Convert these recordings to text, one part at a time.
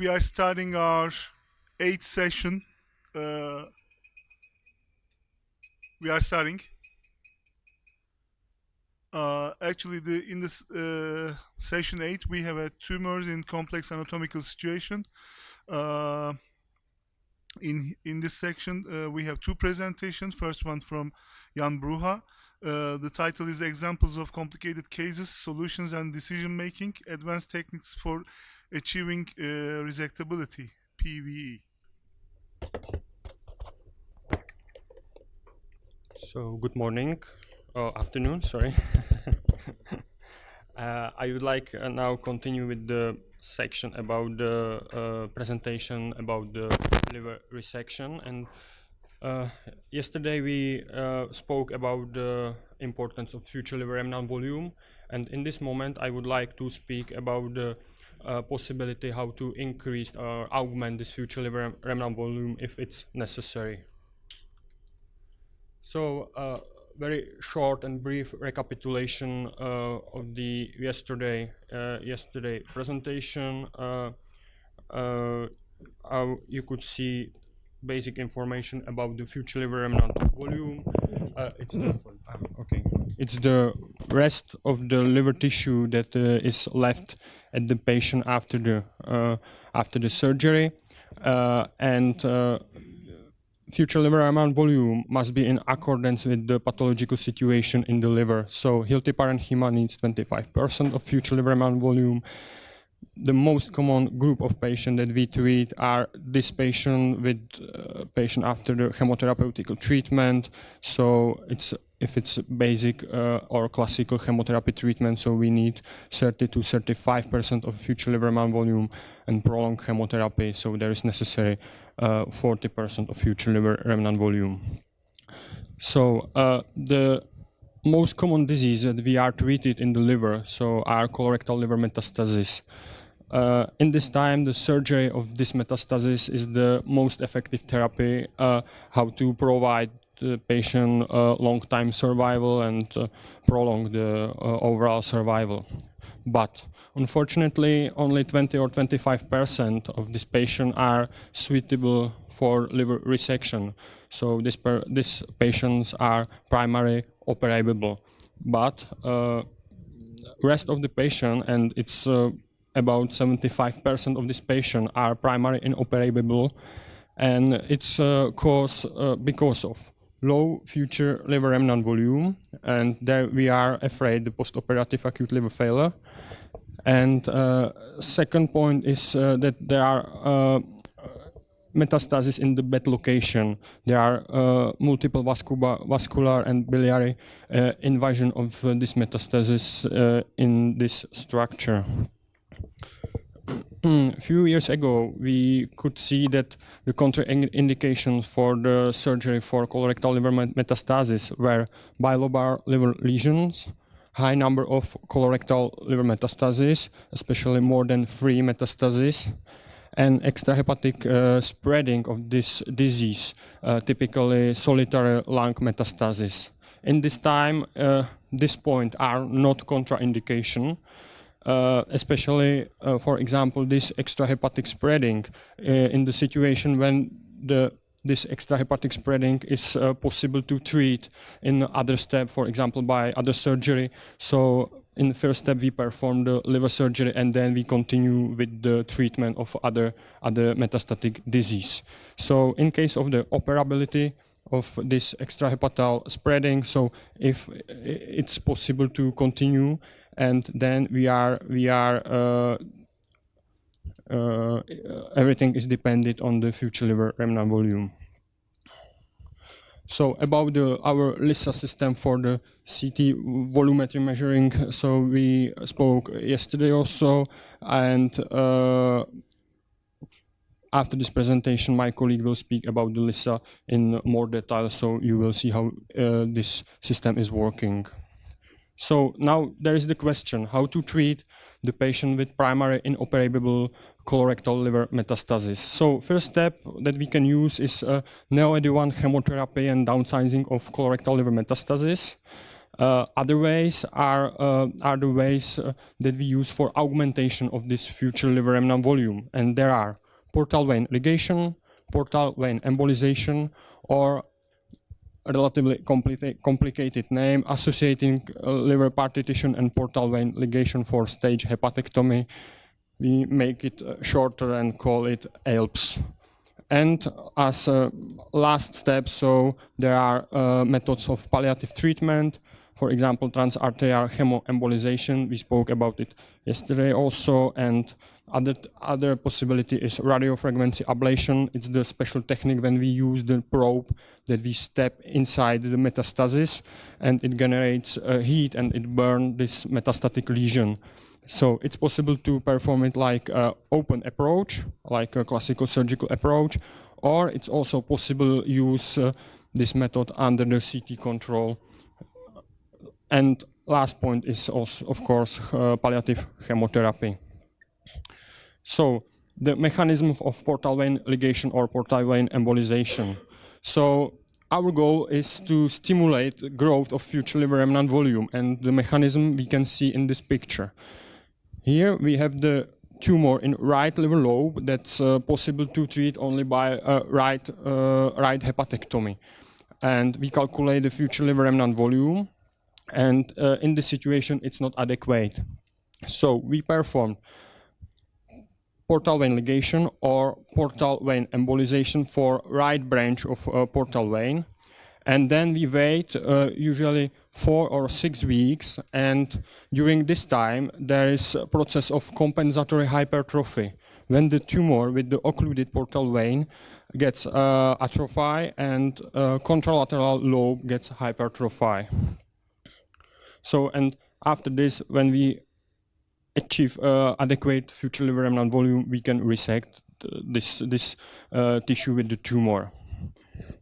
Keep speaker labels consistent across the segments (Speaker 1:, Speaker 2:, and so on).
Speaker 1: we are starting our 8th session. We are starting. Actually, in this session 8, we have a tumors in complex anatomical situation. In this section, we have two presentations. First one from Jan Bruha. The title is Examples of Complicated Cases, Solutions and Decision Making, Advanced Techniques for Achieving Resectability, PVE.
Speaker 2: So, good morning, afternoon, sorry. I would like now continue with the section about the presentation about the liver resection. And yesterday we spoke about the importance of future liver remnant volume. And in this moment, I would like to speak about the possibility how to increase or augment this future liver remnant volume if it's necessary. So, very short and brief recapitulation of the yesterday presentation. You could see basic information about the future liver remnant volume. It's the rest of the liver tissue that is left at the patient after the surgery, and future liver remnant volume must be in accordance with the pathological situation in the liver. So healthy parenchyma needs 25% of future liver remnant volume. The most common group of patients that we treat are this patient with patient after the chemotherapeutic treatment. So if it's basic or classical chemotherapy treatment, so we need 30 to 35% of future liver remnant volume, and prolonged chemotherapy, so there is necessary 40% of future liver remnant volume. So the most common disease that we are treated in the liver, so are colorectal liver metastasis. In this time, the surgery of this metastasis is the most effective therapy, how to provide the patient long-time survival and prolong the overall survival. But unfortunately, only 20 or 25% of these patients are suitable for liver resection. So these patients are primary operable. But rest of the patient, and it's about 75% of this patient, are primary inoperable, and it's caused because of low future liver remnant volume, and there we are afraid the postoperative acute liver failure. And second point is that there are metastasis in the bed location. There are multiple vascular and biliary invasion of this metastasis in this structure. A few years ago, we could see that the contraindications for the surgery for colorectal liver metastasis were bilobar liver lesions, high number of colorectal liver metastases, especially more than 3 metastases, and extrahepatic spreading of this disease, typically solitary lung metastasis. In this time, this point are not contraindication. Especially, for example, this extrahepatic spreading in the situation when this extrahepatic spreading is possible to treat in other step, for example, by other surgery. So in the first step, we perform the liver surgery, and then we continue with the treatment of other metastatic disease. So in case of the operability of this extrahepatal spreading, so if it's possible to continue, and then everything is dependent on the future liver remnant volume. So about our LISA system for the CT volumetry measuring, so we spoke yesterday also, and after this presentation, my colleague will speak about the LISA in more detail, so you will see how this system is working. So now there is the question, how to treat the patient with primary inoperable colorectal liver metastasis. So first step that we can use is neoadjuvant chemotherapy and downsizing of colorectal liver metastasis. Other ways are the ways that we use for augmentation of this future liver remnant volume, and there are portal vein ligation, portal vein embolization, or a relatively complicated name associating liver partition and portal vein ligation for stage hepatectomy. We make it shorter and call it ALPS. And as a last step, so there are methods of palliative treatment. For example, transarterial chemoembolization. We spoke about it yesterday also. And other possibility is radiofrequency ablation. It's the special technique when we use the probe that we step inside the metastasis, and it generates heat and it burns this metastatic lesion. So it's possible to perform it like an open approach, like a classical surgical approach, or it's also possible to use this method under the CT control. And last point is also, of course, palliative chemotherapy. So the mechanism of portal vein ligation or portal vein embolization. So our goal is to stimulate growth of future liver remnant volume, and the mechanism we can see in this picture. Here we have the tumor in right liver lobe that's possible to treat only by right hepatectomy. And we calculate the future liver remnant volume, and in this situation it's not adequate. So we perform portal vein ligation or portal vein embolization for right branch of portal vein. And then we wait usually 4 or 6 weeks, and during this time there is a process of compensatory hypertrophy when the tumor with the occluded portal vein gets atrophy and contralateral lobe gets hypertrophy. So, and after this, when we achieve adequate future liver remnant volume, we can resect this tissue with the tumor.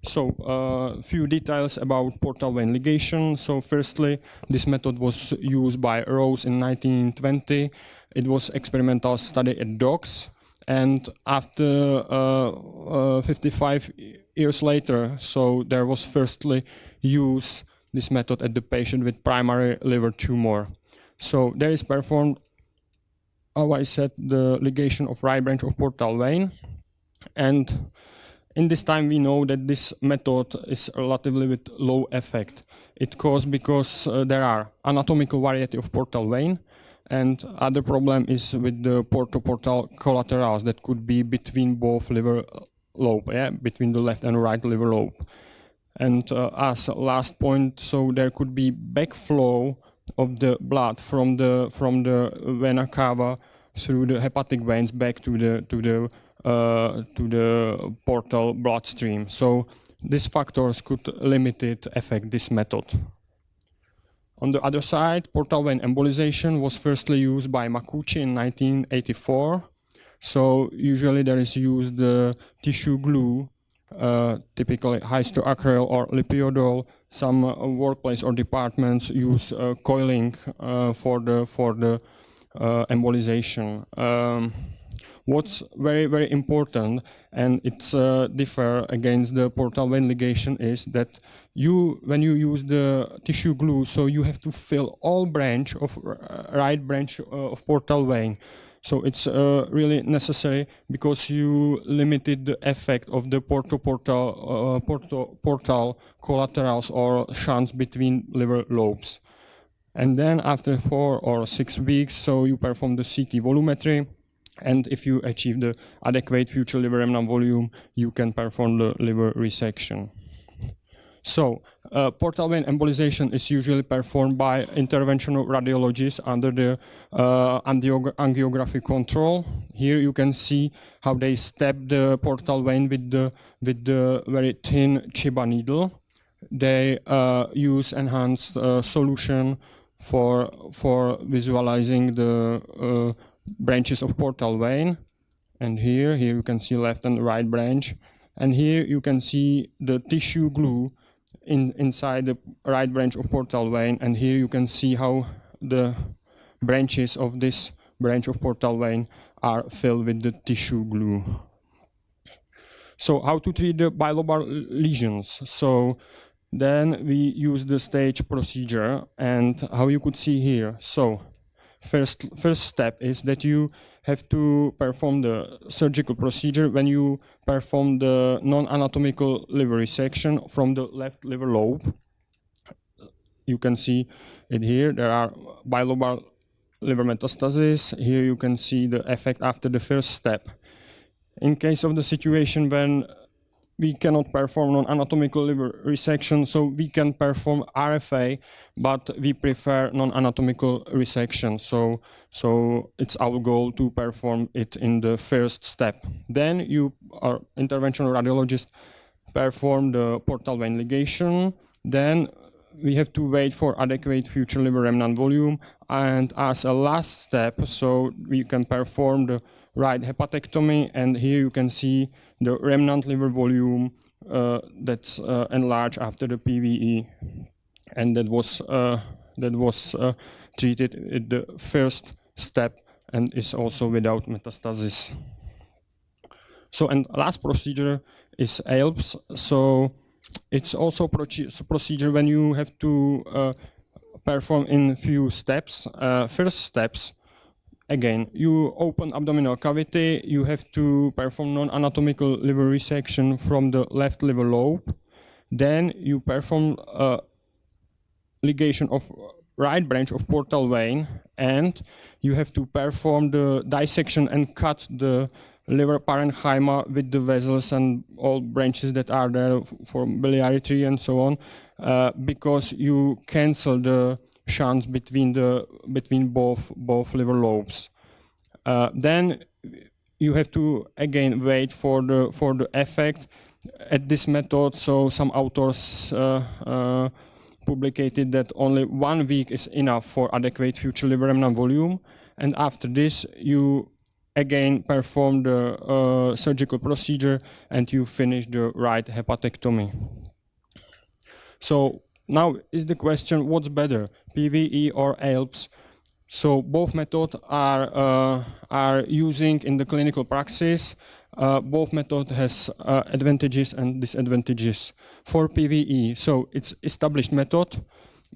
Speaker 2: So a few details about portal vein ligation. So firstly, this method was used by Rose in 1920. It was experimental study at dogs, and after 55 years later, so there was firstly used this method at the patient with primary liver tumor. So there is performed, how I said, the ligation of right branch of portal vein, and in this time we know that this method is relatively with low effect. It caused because there are anatomical variety of portal vein, and other problem is with the portoportal collaterals that could be between both liver lobe, between the left and right liver lobe. And as a last point, so there could be backflow of the blood from the vena cava through the hepatic veins back to the portal bloodstream. So these factors could limited affect this method. On the other side, portal vein embolization was firstly used by Makuchi in 1984. So usually there is used the tissue glue, typically hystoacryl or lipiodol. Some workplace or departments use coiling for the embolization. What's very, very important, and it's differ against the portal vein ligation, is that when you use the tissue glue, so you have to fill all branch of right branch of portal vein. So it's really necessary because you limited the effect of the portal collaterals or shunts between liver lobes. And then after 4 or 6 weeks, so you perform the CT volumetry. And if you achieve the adequate future liver remnant volume, you can perform the liver resection. So, portal vein embolization is usually performed by interventional radiologists under the angiography control. Here you can see how they step the portal vein with the very thin Chiba needle. They use enhanced solution for visualizing the branches of portal vein, and here you can see left and right branch, and here you can see the tissue glue inside the right branch of portal vein, and here you can see how the branches of this branch of portal vein are filled with the tissue glue. So how to treat the bilobar lesions? So Then we use the stage procedure, and how you could see here. So first step is that you have to perform the surgical procedure when you perform the non-anatomical liver resection from the left liver lobe. You can see it here. There are bilobar liver metastases. Here you can see the effect after the first step. In case of the situation when we cannot perform non-anatomical liver resection, so we can perform RFA, but we prefer non-anatomical resection. So it's our goal to perform it in the first step. Then you, our interventional radiologist, perform the portal vein ligation. Then we have to wait for adequate future liver remnant volume, and as a last step, so we can perform the right hepatectomy, and here you can see the remnant liver volume that's enlarged after the PVE, and that was treated at the first step and is also without metastasis. So, and last procedure is ALPS. So it's also a procedure when you have to perform in few steps. First steps, again, you open abdominal cavity, you have to perform non-anatomical liver resection from the left liver lobe. Then you perform ligation of right branch of portal vein, and you have to perform the dissection and cut the liver parenchyma with the vessels and all branches that are there for biliary tree and so on, because you cancel the shunts between both liver lobes. Then you have to again wait for the effect at this method. So some authors publicated that only 1 week is enough for adequate future liver remnant volume, and after this you again perform the surgical procedure and you finish the right hepatectomy. So now is the question, what's better, PVE or ALPS? So both methods are using in the clinical practice. Both methods has advantages and disadvantages. For PVE, so it's established method,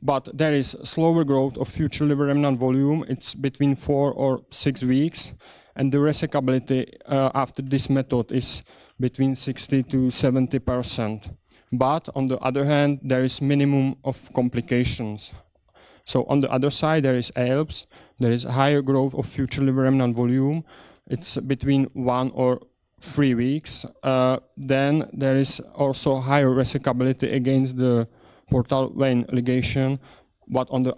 Speaker 2: but there is slower growth of future liver remnant volume. It's between 4 or 6 weeks, and the resecability after this method is between 60 to 70%. But on the other hand, there is minimum of complications. So on the other side, there is ALPS. There is higher growth of future liver remnant volume. It's between 1 or 3 weeks. Then there is also higher resecability against the portal vein ligation. But on the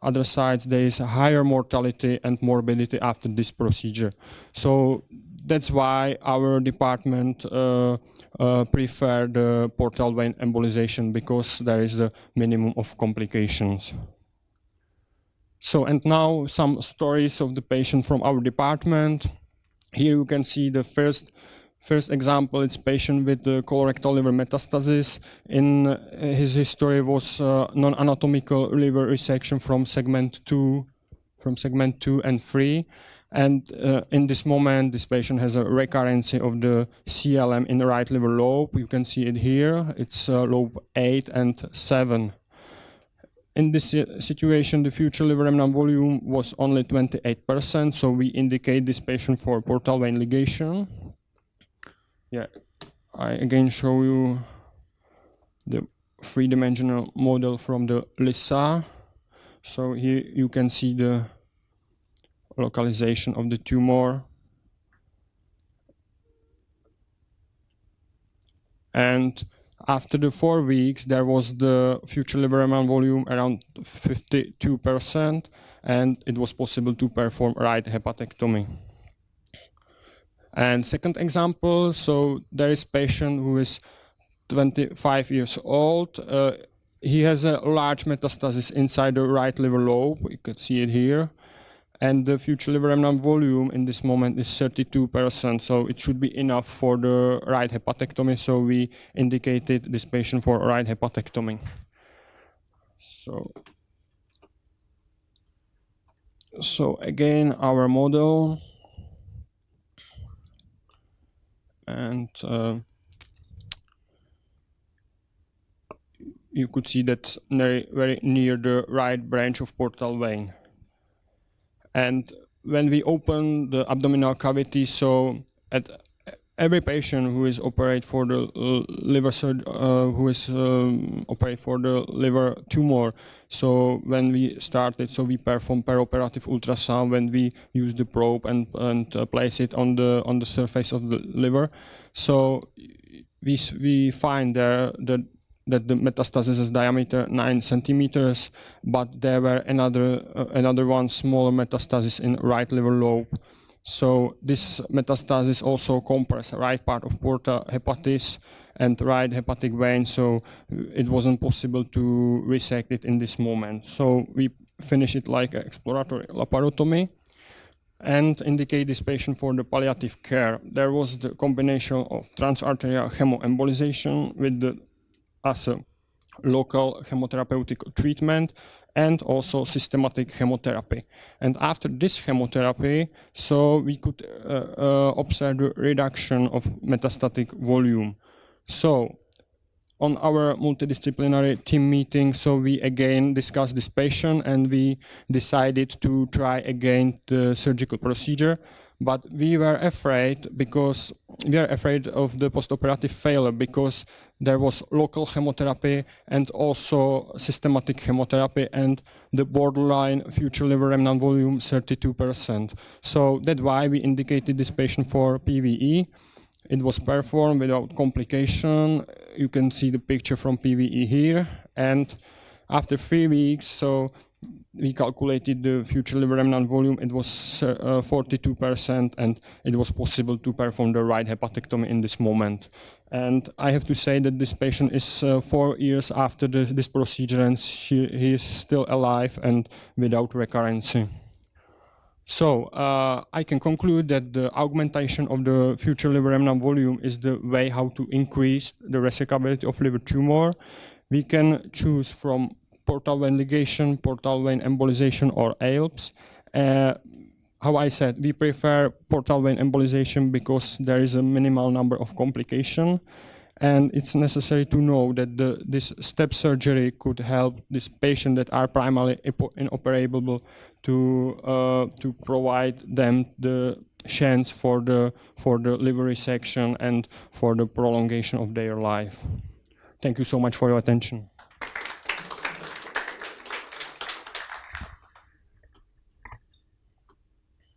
Speaker 2: other side, there is a higher mortality and morbidity after this procedure. So that's why our department prefer the portal vein embolization, because there is a minimum of complications. So, and now some stories of the patient from our department. Here you can see the first example. It's patient with colorectal liver metastasis. In his history was non-anatomical liver resection from segment 2 and 3. And in this moment, this patient has a recurrence of the CLM in the right liver lobe. You can see it here. It's lobe 8 and 7. In this situation, the future liver remnant volume was only 28%, so we indicate this patient for portal vein ligation. Yeah, I again show you the three-dimensional model from the LISA. So here you can see the localization of the tumor. And after the 4 weeks, there was the future liver remnant volume around 52%, and it was possible to perform right hepatectomy. And second example, so there is patient who is 25 years old. He has a large metastasis inside the right liver lobe. You can see it here. And the future liver remnant volume in this moment is 32%, so it should be enough for the right hepatectomy, so we indicated this patient for right hepatectomy. So again, our model, and you could see that's very near the right branch of portal vein. And when we open the abdominal cavity, so at every patient who is operated for the operated for the liver tumor, so when we started, so we perform perioperative ultrasound when we use the probe and place it on the surface of the liver. So we find there that the metastasis is diameter 9 centimeters, but there were another one smaller metastasis in right liver lobe. So this metastasis also compressed right part of porta hepatis and right hepatic vein, so it wasn't possible to resect it in this moment. So we finish it like exploratory laparotomy and indicate this patient for the palliative care. There was the combination of transarterial chemoembolization with the as a local chemotherapeutic treatment and also systematic chemotherapy. And after this chemotherapy, so we could observe the reduction of metastatic volume. So on our multidisciplinary team meeting, so we again discussed this patient and we decided to try again the surgical procedure. But we were afraid of the postoperative failure because there was local chemotherapy and also systematic chemotherapy and the borderline future liver remnant volume 32%. So that's why we indicated this patient for PVE. It was performed without complication. You can see the picture from PVE here. And after 3 weeks, so we calculated the future liver remnant volume. It was 42%, and it was possible to perform the right hepatectomy in this moment. And I have to say that this patient is 4 years after this procedure, and he is still alive and without recurrence. So I can conclude that the augmentation of the future liver remnant volume is the way how to increase the resecability of liver tumor. We can choose from portal vein ligation, portal vein embolization, or ALPS. How I said, we prefer portal vein embolization because there is a minimal number of complications. And it's necessary to know that this step surgery could help this patient that are primarily inoperable to provide them the chance for the liver resection and for the prolongation of their life. Thank you so much for your attention.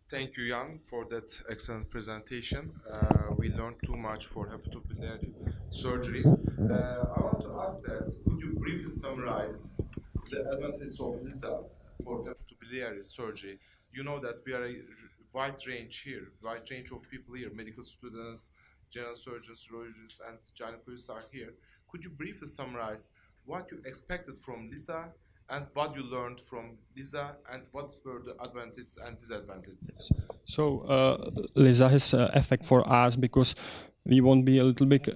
Speaker 3: Thank you, Jan, for that excellent presentation. We learned too much for hepatobiliary surgery. I want to ask that, could you briefly summarize the advantages of LISA for hepatobiliary surgery? You know that we are a wide range of people here, medical students, general surgeons, urologists, and gynecologists are here. Could you briefly summarize what you expected from LISA and what you learned from LISA, and what were the advantages and disadvantages?
Speaker 2: So LISA has effect for us because we want to be a little bit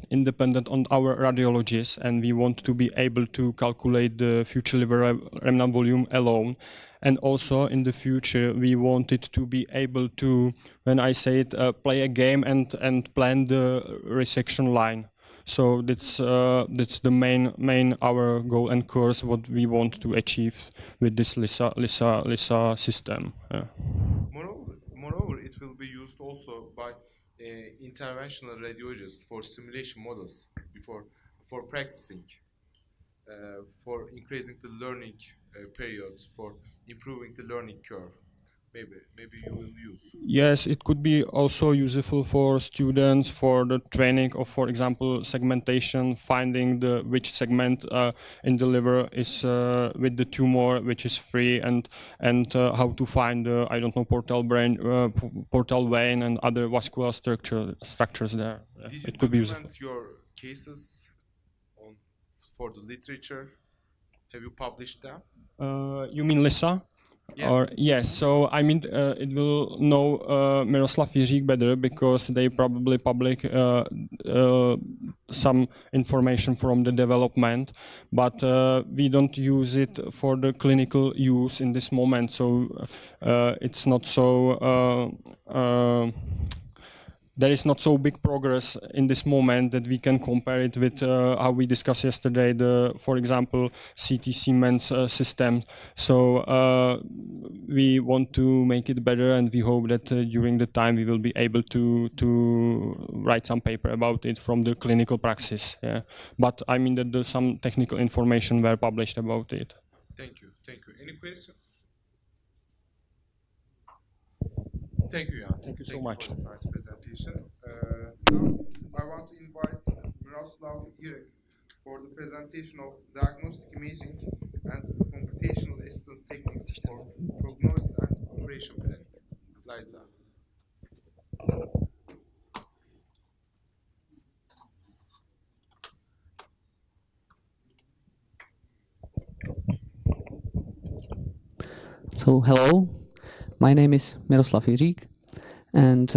Speaker 2: independent on our radiologists, and we want to be able to calculate the future liver remnant volume alone. And also in the future, we wanted to be able to, when I say it, play a game and plan the resection line. So that's the main our goal and course what we want to achieve with this LISA system.
Speaker 3: Moreover, it will be used also by interventional radiologists for simulation models for practicing, for increasing the learning period, for improving the learning curve. Maybe you will use.
Speaker 2: Yes, it could be also useful for students for the training of, for example, segmentation, finding which segment in the liver is with the tumor, which is free, and how to find the, I don't know, portal vein and other vascular structures there.
Speaker 3: Did
Speaker 2: it could be useful.
Speaker 3: Document your cases for the literature? Have you published them?
Speaker 2: You mean LISA?
Speaker 3: Yeah.
Speaker 2: Or yes, so I mean it will know Miroslav Jiřík better because they probably public some information from the development, but we don't use it for the clinical use in this moment. So it's not so there is not so big progress in this moment that we can compare it with how we discussed yesterday, for example, CT Siemens system. So we want to make it better, and we hope that during the time we will be able to write some paper about it from the clinical praxis. Yeah. But I mean that some technical information were published about it.
Speaker 3: Thank you. Any questions? Thank you, Jan.
Speaker 2: Thank you so much.
Speaker 3: For the nice presentation. Now, I want to invite Miroslav Girek for the presentation of diagnostic imaging and computational assistance techniques for prognosis and operation planning. Liza.
Speaker 4: So hello, my name is Miroslav Jiřík, and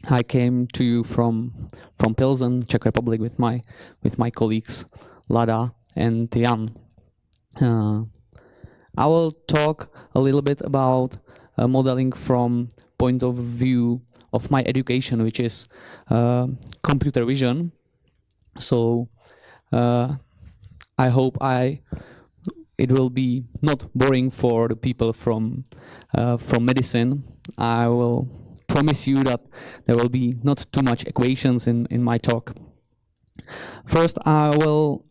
Speaker 4: I came to you from Pilsen, Czech Republic, with my colleagues Lada and Jan. I will talk a little bit about modeling from point of view of my education, which is computer vision. So I hope it will be not boring for the people from medicine. I will promise you that there will be not too much equations in my talk. First, I will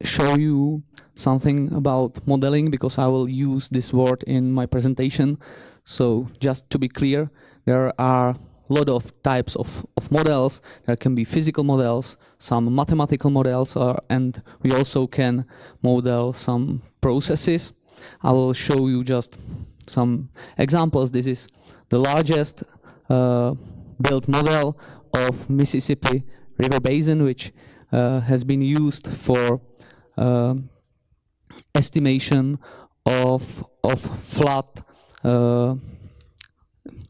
Speaker 4: show you something about modeling, because I will use this word in my presentation. So just to be clear, there are a lot of types of models. There can be physical models, some mathematical models, and we also can model some processes. I will show you just some examples. This is the largest built model of Mississippi River Basin, which has been used for estimation of flood.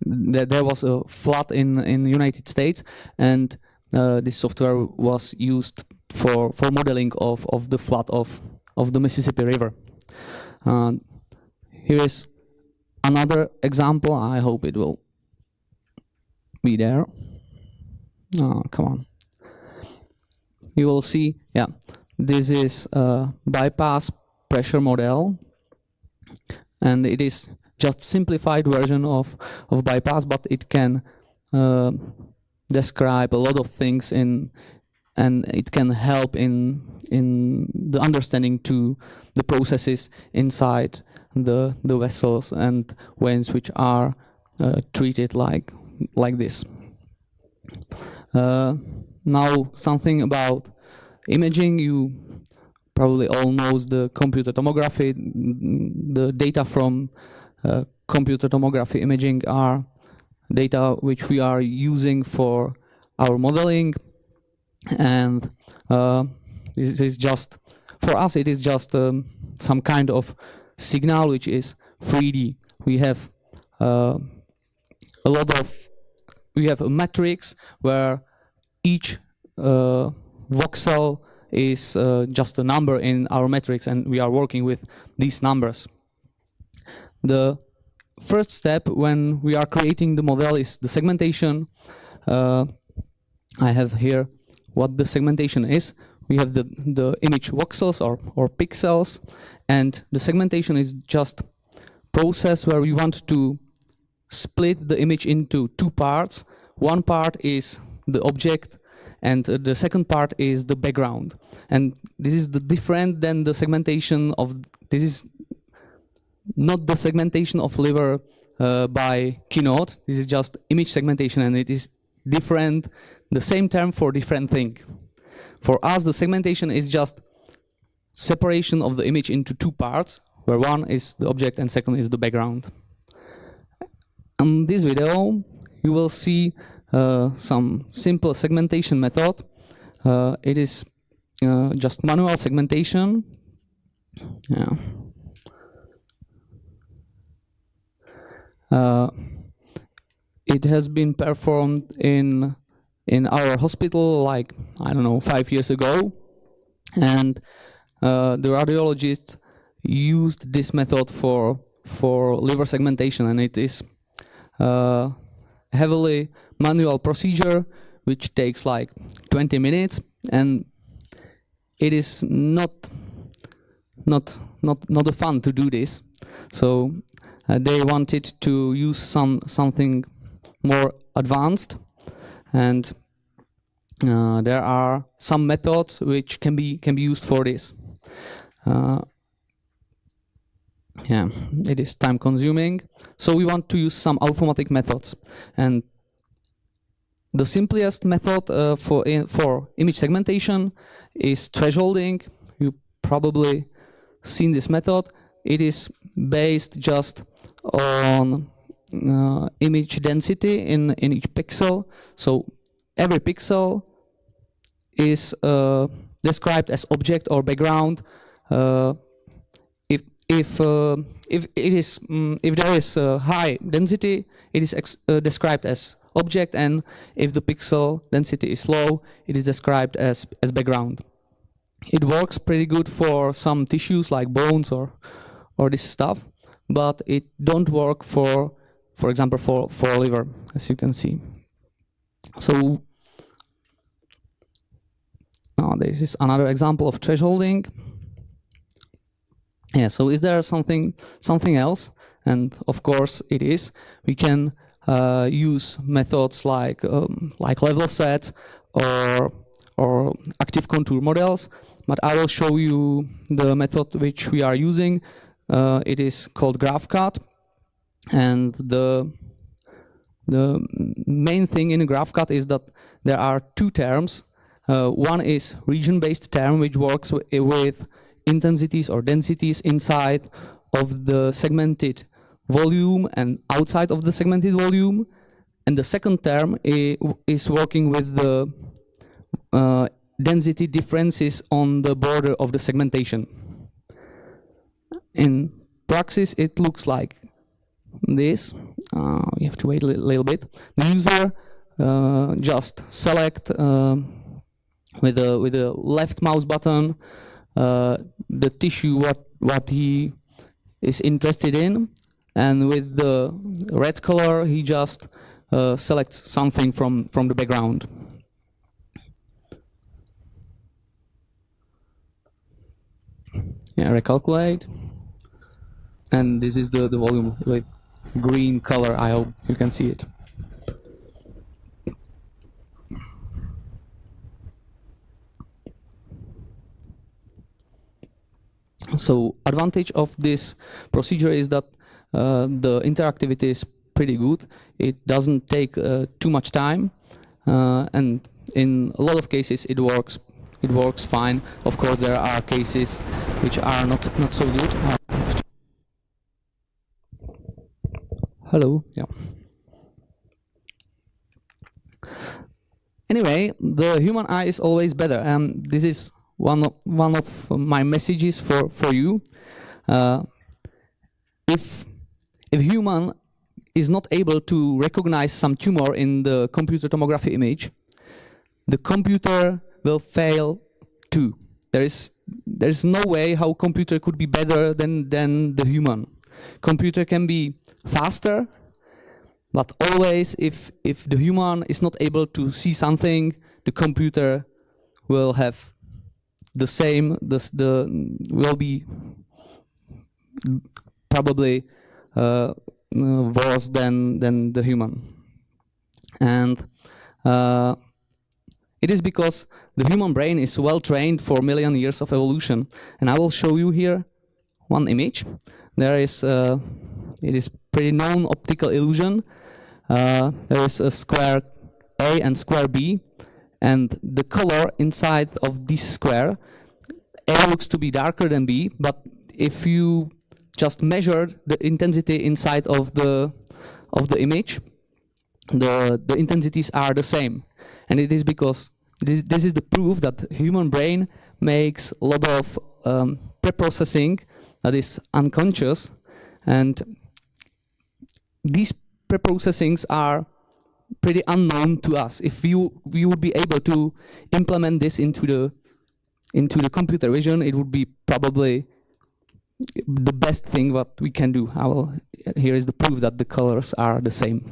Speaker 4: There was a flood in the United States, and this software was used for modeling of the flood of the Mississippi River. Here is another example. I hope it will be there. Oh, come on. You will see, yeah, this is a bypass pressure model, and it is just simplified version of bypass, but it can describe a lot of things and it can help in the understanding to the processes inside the vessels and veins, which are treated like this. Now something about imaging. You probably all knows the computer tomography. The data from computer tomography imaging are data which we are using for our modeling, and this is just, for us it is just some kind of signal which is 3D. We have we have a matrix where each voxel is just a number in our matrix, and we are working with these numbers. The first step when we are creating the model is the segmentation. I have here what the segmentation is. We have the image voxels or pixels, and the segmentation is just process where we want to split the image into two parts. One part is the object, and the second part is the background. And this is different than the segmentation of, this is not the segmentation of liver by Keynote. This is just image segmentation, and it is different, the same term for different thing. For us, the segmentation is just separation of the image into two parts, where one is the object and second is the background. In this video, you will see some simple segmentation method. It is just manual segmentation. Yeah. It has been performed in our hospital, like, I don't know, 5 years ago, and the radiologist used this method for liver segmentation, and it is heavily manual procedure which takes like 20 minutes, and it is not a fun to do this. So they wanted to use something more advanced, and there are some methods which can be used for this. Yeah, it is time consuming. So we want to use some automatic methods, and the simplest method for image segmentation is thresholding. You probably seen this method. It is based just on image density in each pixel. So every pixel is described as object or background. If there is high density, it is described as object, and if the pixel density is low, it is described as background. It works pretty good for some tissues like bones or this stuff, but it don't work for example for liver, as you can see. So now this is another example of thresholding. Yeah, so is there something else? And of course it is. We can use methods like level set or active contour models, but I will show you the method which we are using. It is called GraphCut, and the main thing in GraphCut is that there are two terms. One is region-based term, which works with intensities or densities inside of the segmented volume and outside of the segmented volume, and the second term is working with the density differences on the border of the segmentation. In praxis, it looks like this. You have to wait a little bit. The user just select with the left mouse button the tissue what he is interested in, and with the red color he just selects something from the background. Yeah, recalculate, and this is the volume with green color. I hope you can see it. So advantage of this procedure is that the interactivity is pretty good. It doesn't take too much time, and in a lot of cases it works fine. Of course, there are cases which are not so good. Hello. Yeah. Anyway, the human eye is always better, and this is one of my messages for you. If human is not able to recognize some tumor in the computer tomography image, the computer will fail too. There is no way how computer could be better than the human. Computer can be faster, but always if the human is not able to see something, the computer will have the same, will be probably worse than the human. And it is because the human brain is well trained for million years of evolution. And I will show you here one image. There is it is pretty known optical illusion. There is a square A and square B, and the color inside of this square, A looks to be darker than B, but if you just measure the intensity inside of the image, the intensities are the same. And it is because this is the proof that human brain makes a lot of preprocessing that is unconscious, and these preprocessings are pretty unknown to us. If we would be able to implement this into the computer vision, it would be probably the best thing what we can do. Here is the proof that the colors are the same.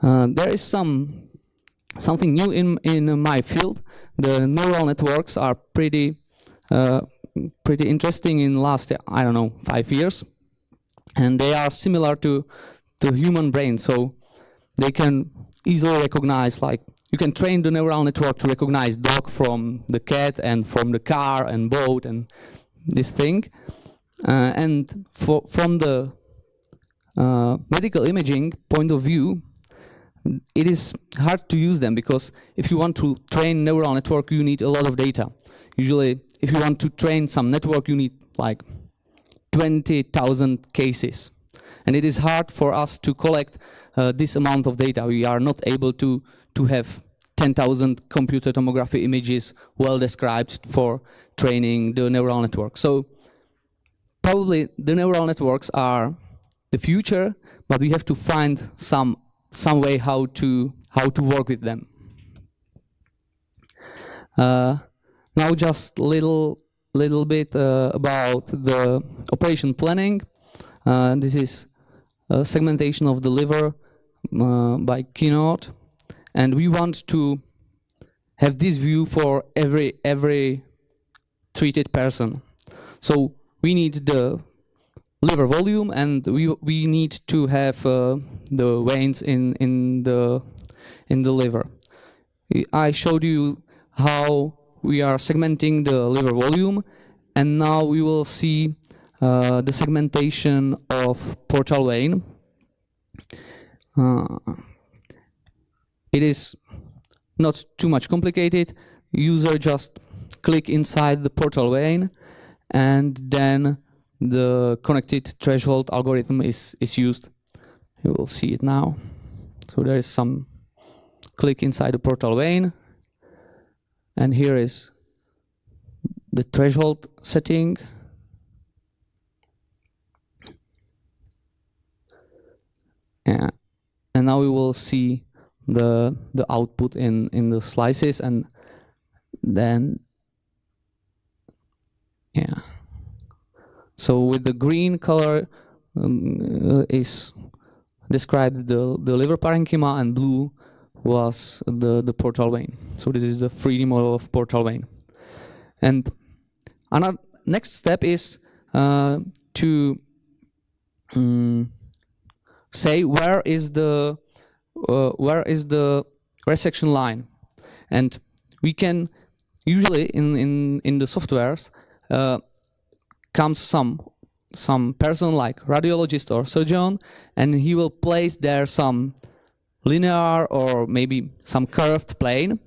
Speaker 4: There is something new in my field. The neural networks are pretty interesting in last, I don't know, 5 years, and they are similar to the human brain. So they can easily recognize, like, you can train the neural network to recognize dog from the cat and from the car and boat and this thing. And from the medical imaging point of view, it is hard to use them, because if you want to train neural network, you need a lot of data. Usually, if you want to train some network, you need like 20,000 cases. And it is hard for us to collect this amount of data. We are not able to have 10,000 computer tomography images well described for training the neural network. So probably the neural networks are the future, but we have to find some way how to work with them. Now just little bit about the operation planning. This is segmentation of the liver by Keynote, and we want to have this view for every treated person. So we need the liver volume, and we need to have the veins in the liver. I showed you how we are segmenting the liver volume, and now we will see the segmentation of portal vein. It is not too much complicated. User just click inside the portal vein, and then the connected threshold algorithm is used. You will see it now. So there is some click inside the portal vein, and here is the threshold setting. Yeah. And now we will see the output in the slices, and then yeah. So with the green color is described the liver parenchyma, and blue was the portal vein. So this is the 3D model of portal vein. And another next step is to say where is the resection line, and we can usually in the softwares comes some person like radiologist or surgeon, and he will place there some linear or maybe some curved plane,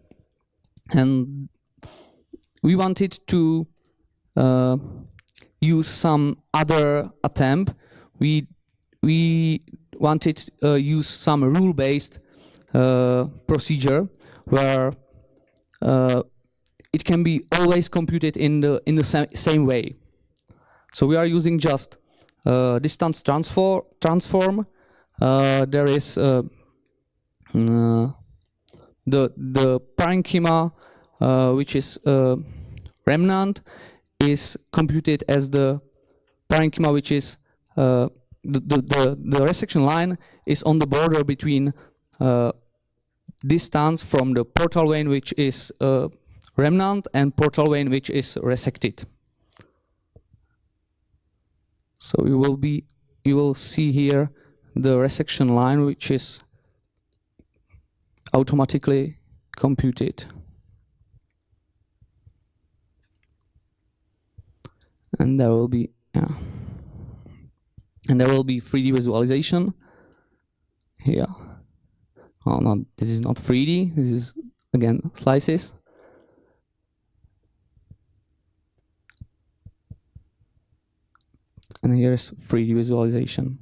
Speaker 4: and we wanted to use some other attempt. We wanted to use some rule-based procedure where it can be always computed in the same way. So we are using just distance transform. There is the parenchyma, which is remnant, is computed as the parenchyma, which is the resection line is on the border between distance from the portal vein, which is remnant, and portal vein, which is resected. So you will see here the resection line, which is automatically computed. And there will be 3D visualization here. Oh no, this is not 3D. This is again slices. And here's 3D visualization.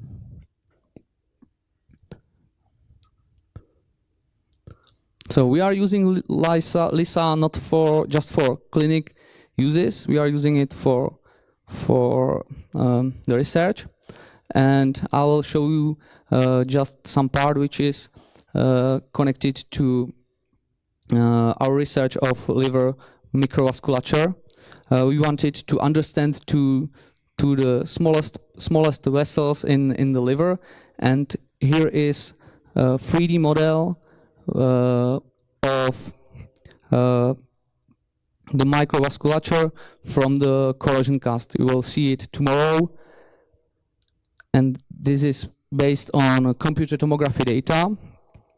Speaker 4: So we are using LISA not just for clinic uses. We are using it for the research, and I will show you just some part which is connected to our research of liver microvasculature. We wanted to understand to the smallest vessels in the liver, and here is 3D model of the microvasculature from the corrosion cast. You will see it tomorrow. And this is based on computer tomography data.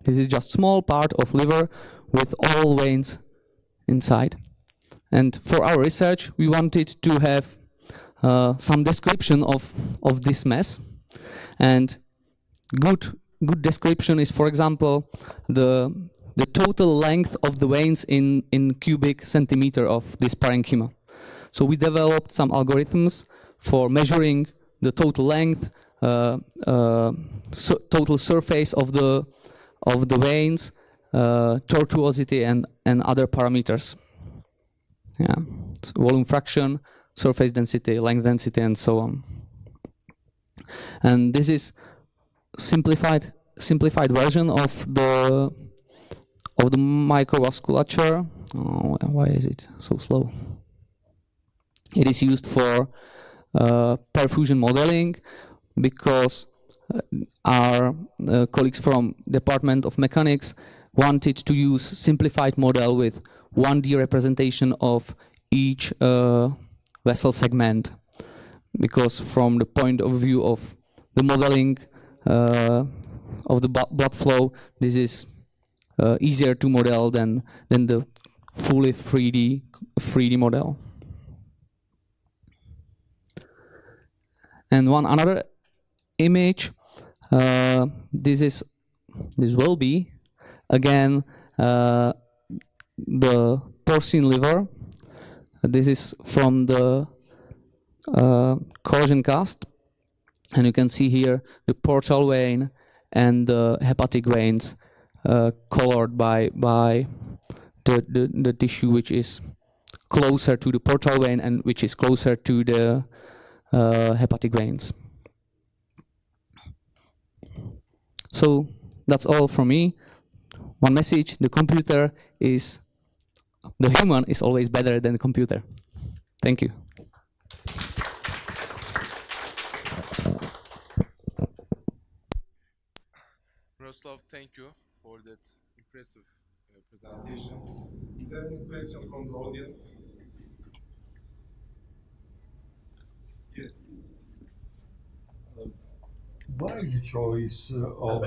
Speaker 4: This is just small part of liver with all veins inside. And for our research, we wanted to have some description of this mess. And good description is, for example, the total length of the veins in cubic centimeter of this parenchyma. So we developed some algorithms for measuring the total length, total surface of the veins, tortuosity, and other parameters. Yeah, so volume fraction, surface density, length density, and so on. And this is simplified version of the microvasculature. Oh, why is it so slow? It is used for perfusion modeling because our colleagues from Department of Mechanics wanted to use simplified model with 1D representation of each vessel segment, because from the point of view of the modeling of the blood flow, this is easier to model than the fully 3D model. And another image, this will be again the porcine liver. This is from the corrosion cast, and you can see here the portal vein and the hepatic veins colored by the tissue which is closer to the portal vein and which is closer to the hepatic veins. So that's all from me. One message: the human is always better than the computer. Thank you.
Speaker 3: Miroslav, thank you for that impressive presentation. Is there any question from the audience? Yes, please.
Speaker 5: Why the choice of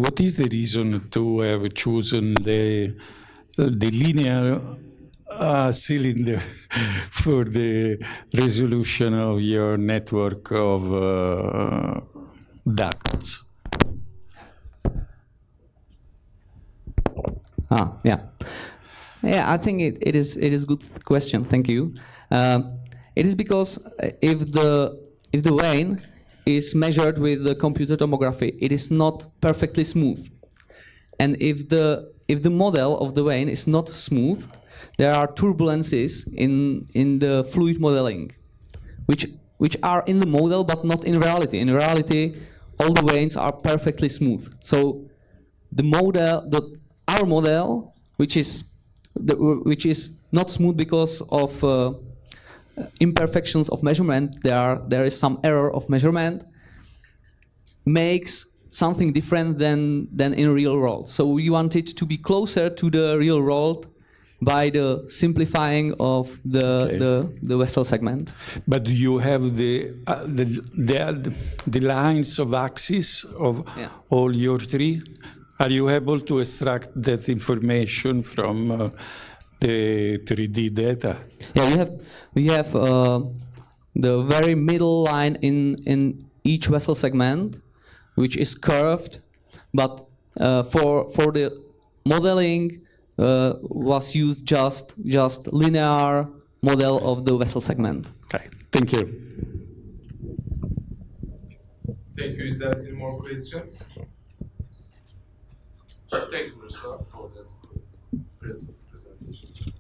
Speaker 5: what is the reason to have chosen the linear cylinder for the resolution of your network of ducts?
Speaker 4: Yeah, I think it is a good question. Thank you. It is because if the vein is measured with the computer tomography, it is not perfectly smooth, and if the model of the vein is not smooth, there are turbulences in the fluid modeling, which are in the model but not in reality. In reality, all the veins are perfectly smooth. So our model, which is not smooth because of imperfections of measurement, there is some error of measurement, makes something different than in real world. So we wanted to be closer to the real world by the simplifying of the vessel segment.
Speaker 5: But do you have the lines of axis of all your tree? Are you able to extract that information from the 3D data?
Speaker 4: Yeah, we have the very middle line in each vessel segment, which is curved, but for the modeling was used just linear model of the vessel segment.
Speaker 5: Okay, thank you.
Speaker 3: Thank you. Is there any more question? Thank you, Miroslav, for that presentation.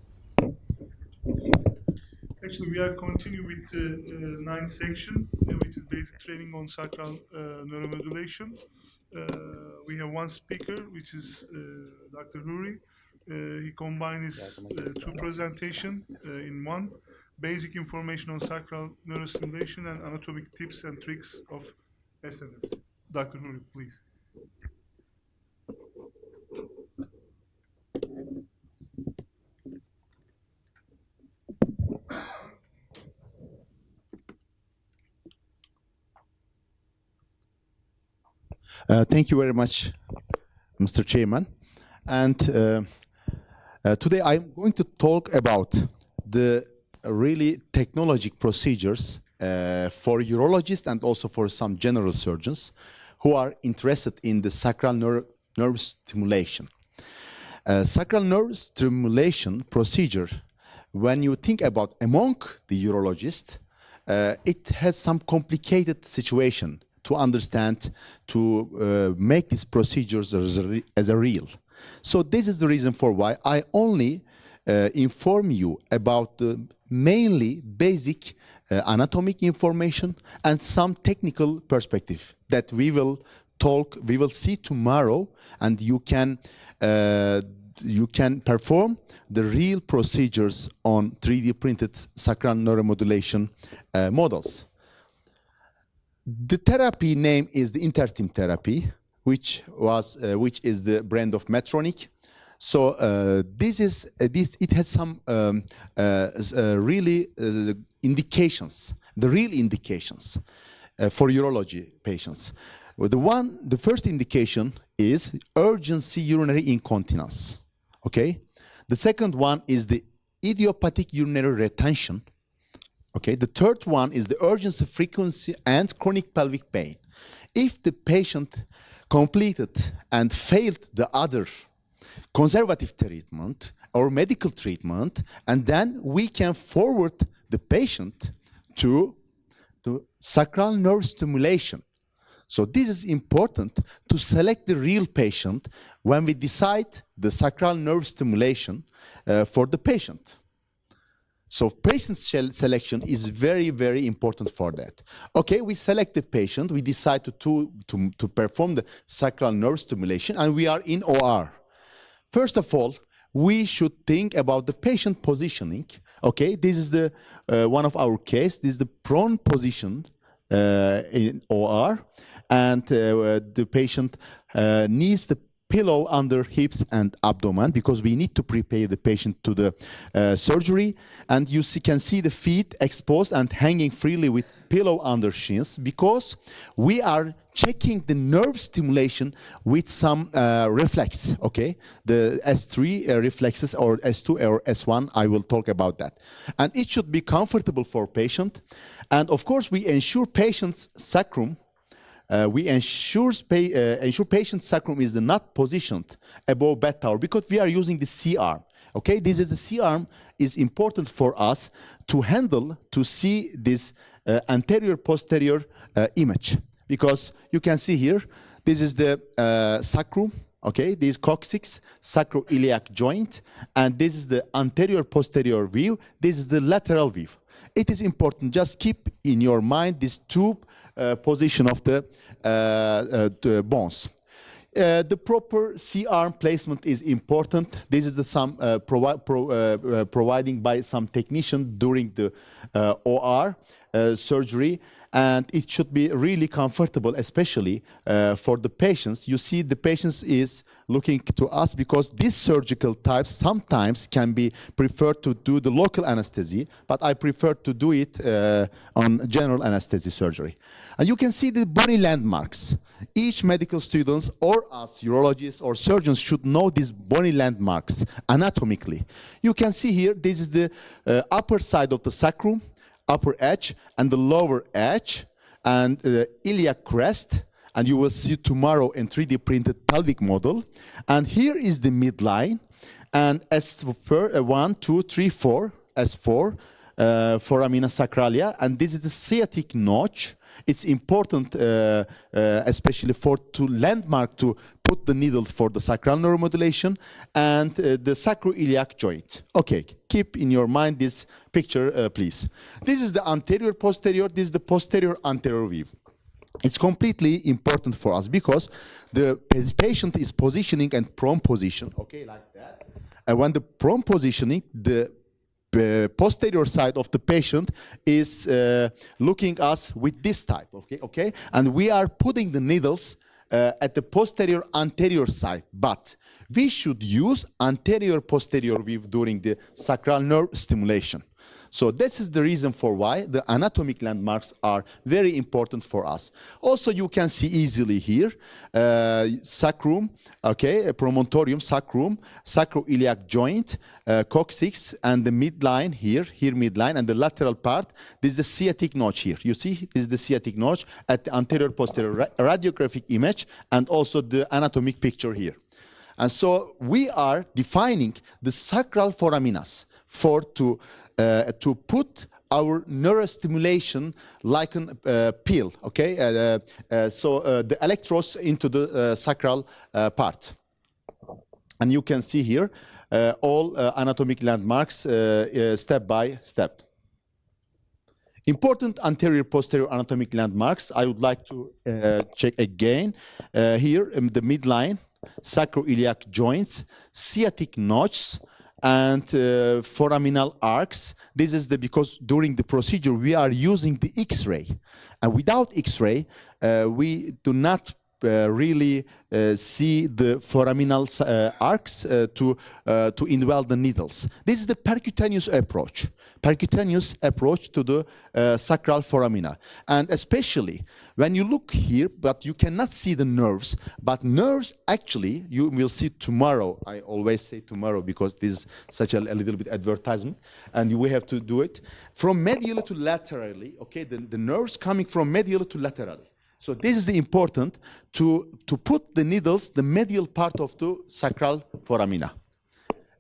Speaker 1: Actually, we are continuing with the ninth section, which is basic training on sacral neuromodulation. We have one speaker, which is Dr. Huri. He combines two presentations in one. basic information on sacral neurostimulation, and anatomic tips and tricks of SNS. Dr. Nuri, please.
Speaker 6: Thank you very much, Mr. Chairman. And today I'm going to talk about the really technologic procedures for urologists and also for some general surgeons who are interested in the sacral nerve stimulation. Sacral nerve stimulation procedure, when you think about among the urologists, it has some complicated situation to understand, to make these procedures as a real. So this is the reason for why I only inform you about the mainly basic anatomic information and some technical perspective that we will see tomorrow, and you can perform the real procedures on 3D printed sacral neuromodulation models. The therapy name is the InterStim therapy, which is the brand of Medtronic. So it has some really indications, the real indications for urology patients. Well, the first indication is urgency urinary incontinence. Okay, the second one is the idiopathic urinary retention. Okay, the third one is the urgency frequency and chronic pelvic pain. If the patient completed and failed the other conservative treatment or medical treatment, and then we can forward the patient to sacral nerve stimulation. So this is important to select the real patient when we decide the sacral nerve stimulation for the patient. So patient selection is very, very important for that. Okay, we select the patient, we decide to perform the sacral nerve stimulation, and we are in OR. First of all, we should think about the patient positioning. Okay, this is the one of our case. This is the prone position in OR, and the patient needs the pillow under hips and abdomen because we need to prepare the patient to the surgery. And you can see the feet exposed and hanging freely with pillow under shins because we are checking the nerve stimulation with some reflex, okay? The S3 reflexes or S2 or S1, I will talk about that. And it should be comfortable for patient. And of course, we ensure patient's sacrum we ensure patient sacrum is not positioned above bed tower because we are using the C-arm. Okay, this is the C-arm is important for us to handle, to see this anterior-posterior image. Because you can see here, this is the sacrum, okay, this is coccyx, sacroiliac joint, and this is the anterior-posterior view, this is the lateral view. It is important, just keep in your mind these two position of the bones. The proper C-arm placement is important. This is the providing by some technician during the OR surgery, and it should be really comfortable, especially for the patients. You see, the patients is looking to us because these surgical types sometimes can be preferred to do the local anesthesia, but I prefer to do it on general anesthesia surgery. And you can see the bony landmarks. Each medical students or us urologists or surgeons should know these bony landmarks anatomically. You can see here, this is the upper side of the sacrum, upper edge, and the lower edge, and the iliac crest, and you will see tomorrow in 3D printed pelvic model. And here is the midline, and as per 1, 2, 3, 4, S4, foramina sacralia, and this is the sciatic notch. It's important, especially to landmark to put the needle for the sacral neuromodulation, and the sacroiliac joint. Okay, keep in your mind this picture, please. This is the anterior posterior, this is the posterior anterior view. It's completely important for us because the patient is positioning and prone position, okay, like that. And when the prone positioning, the posterior side of the patient is looking us with this type, okay? And we are putting the needles at the posterior anterior side, but we should use anterior posterior view during the sacral nerve stimulation. So this is the reason for why the anatomic landmarks are very important for us. Also, you can see easily here, sacrum, okay, promontorium, sacrum, sacroiliac joint, coccyx, and the midline here midline, and the lateral part. This is the sciatic notch here. You see, this is the sciatic notch at the anterior posterior radiographic image, and also the anatomic picture here. And so we are defining the sacral foraminas to put our neurostimulation like a pill, okay? The electrodes into the sacral part. And you can see here all anatomic landmarks step by step. Important anterior posterior anatomic landmarks I would like to check again. Here in the midline, sacroiliac joints, sciatic notches, and foraminal arcs. This is because during the procedure we are using the X-ray, and without X-ray we do not really see the foraminal arcs to indwell the needles. This is the percutaneous approach. Percutaneous approach to the sacral foramina. And especially when you look here, but you cannot see the nerves, but nerves actually, you will see tomorrow. I always say tomorrow because this is such a little bit advertisement, and we have to do it. From medially to laterally, okay, the nerves coming from medially to laterally. So this is important to put the needles, the medial part of the sacral foramina.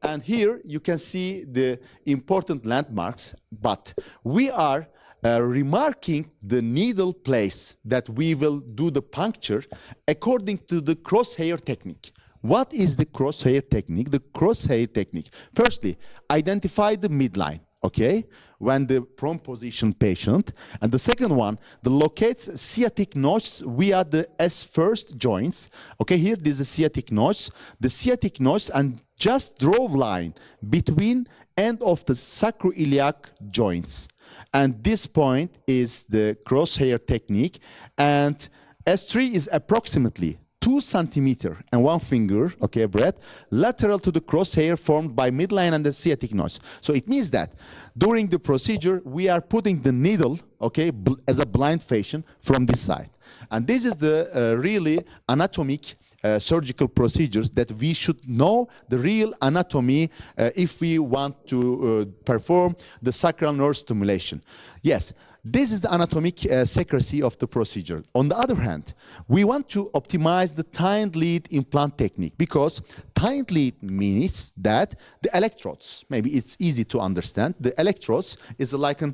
Speaker 6: And here you can see the important landmarks, but we are remarking the needle place that we will do the puncture according to the crosshair technique. What is the crosshair technique? The crosshair technique, firstly, identify the midline, okay, when the prone position patient. And the second one, the locates sciatic notch via the S1 joints. Okay, here this is sciatic notch. The sciatic notch, and just draw line between end of the sacroiliac joints. And this point is the crosshair technique. And S3 is approximately 2 centimeter and 1 finger, okay, breadth, lateral to the crosshair formed by midline and the sciatic notch. So it means that during the procedure, we are putting the needle, okay, as a blind patient from this side. And this is the really anatomic surgical procedures that we should know the real anatomy if we want to perform the sacral nerve stimulation. Yes, this is the anatomic secrecy of the procedure. On the other hand, we want to optimize the tined lead implant technique, because tined lead means that the electrodes, maybe it's easy to understand, the electrodes is like a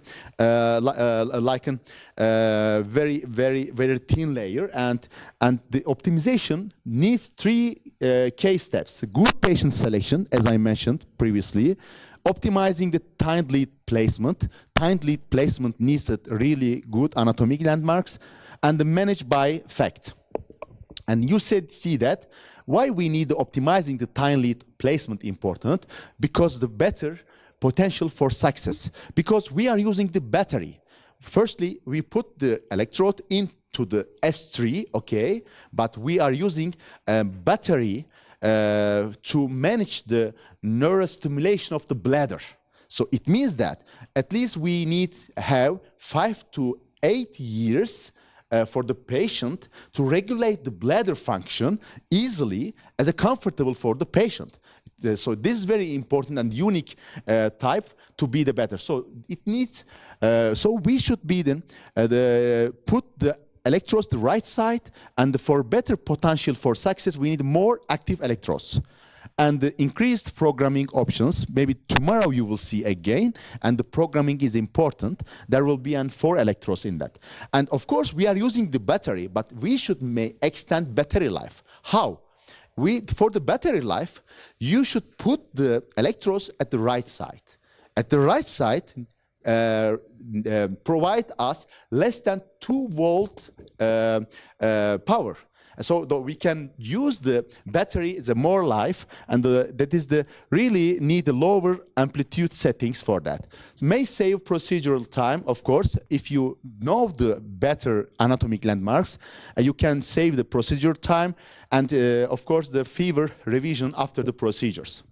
Speaker 6: very, very, very thin layer, and the optimization needs 3 key steps. Good patient selection, as I mentioned previously, optimizing the tined lead placement. Tined lead placement needs a really good anatomic landmarks, and managed by FACT. And you see that why we need optimizing the tined lead placement important, because the better potential for success, because we are using the battery. Firstly, we put the electrode into the S3, okay, but we are using a battery to manage the neurostimulation of the bladder. So it means that at least we need to have 5 to 8 years for the patient to regulate the bladder function easily as a comfortable for the patient. So this is very important and unique type to be the better. So it needs, so we should be then put the electrodes the right side, and for better potential for success, we need more active electrodes. And the increased programming options, maybe tomorrow you will see again, and the programming is important. There will be 4 electrodes in that. And of course, we are using the battery, but we should extend battery life. How? For the battery life, you should put the electrodes at the right side. At the right side, provide us less than 2 volt power. So we can use the battery, the more life, and that is the really need the lower amplitude settings for that. May save procedural time, of course, if you know the better anatomic landmarks, you can save the procedure time and of course the fever revision after the procedures.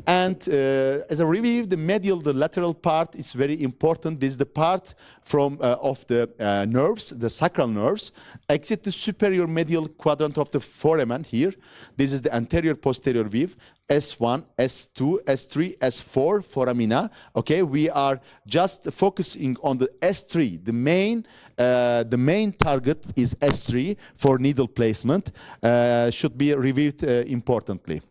Speaker 6: And as a review, the medial, the lateral part is very important. This is the part from of the nerves, the sacral nerves, exit the superior medial quadrant of the foramen here. This is the anterior posterior view. S1, S2, S3, S4 foramina. Okay, we are just focusing on the S3. The main target is S3 for needle placement. Should be reviewed importantly.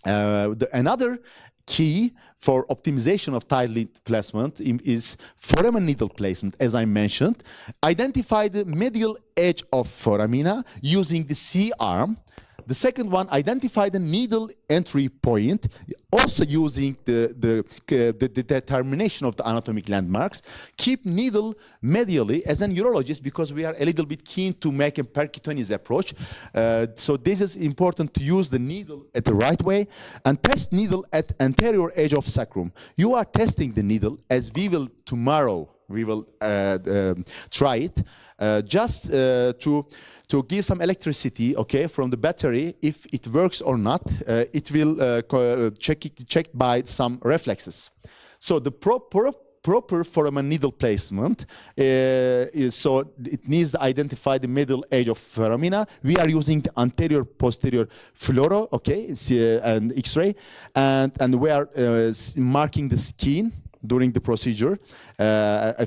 Speaker 6: Another key for optimization of tight lead placement is foramen needle placement, as I mentioned. Identify the medial edge of foramina using the C-arm. The second one, identify the needle entry point, also using the determination of the anatomic landmarks. Keep needle medially as an urologist, because we are a little bit keen to make a percutaneous approach. So this is important to use the needle at the right way, and test needle at anterior edge of sacrum. You are testing the needle, as we will tomorrow. We will try it just to give some electricity, okay, from the battery. If it works or not, it will checked by some reflexes. So the proper foramen needle placement is, so it needs to identify the middle edge of foramina. We are using the anterior posterior fluoro, okay, and X-ray, and we are marking the skin during the procedure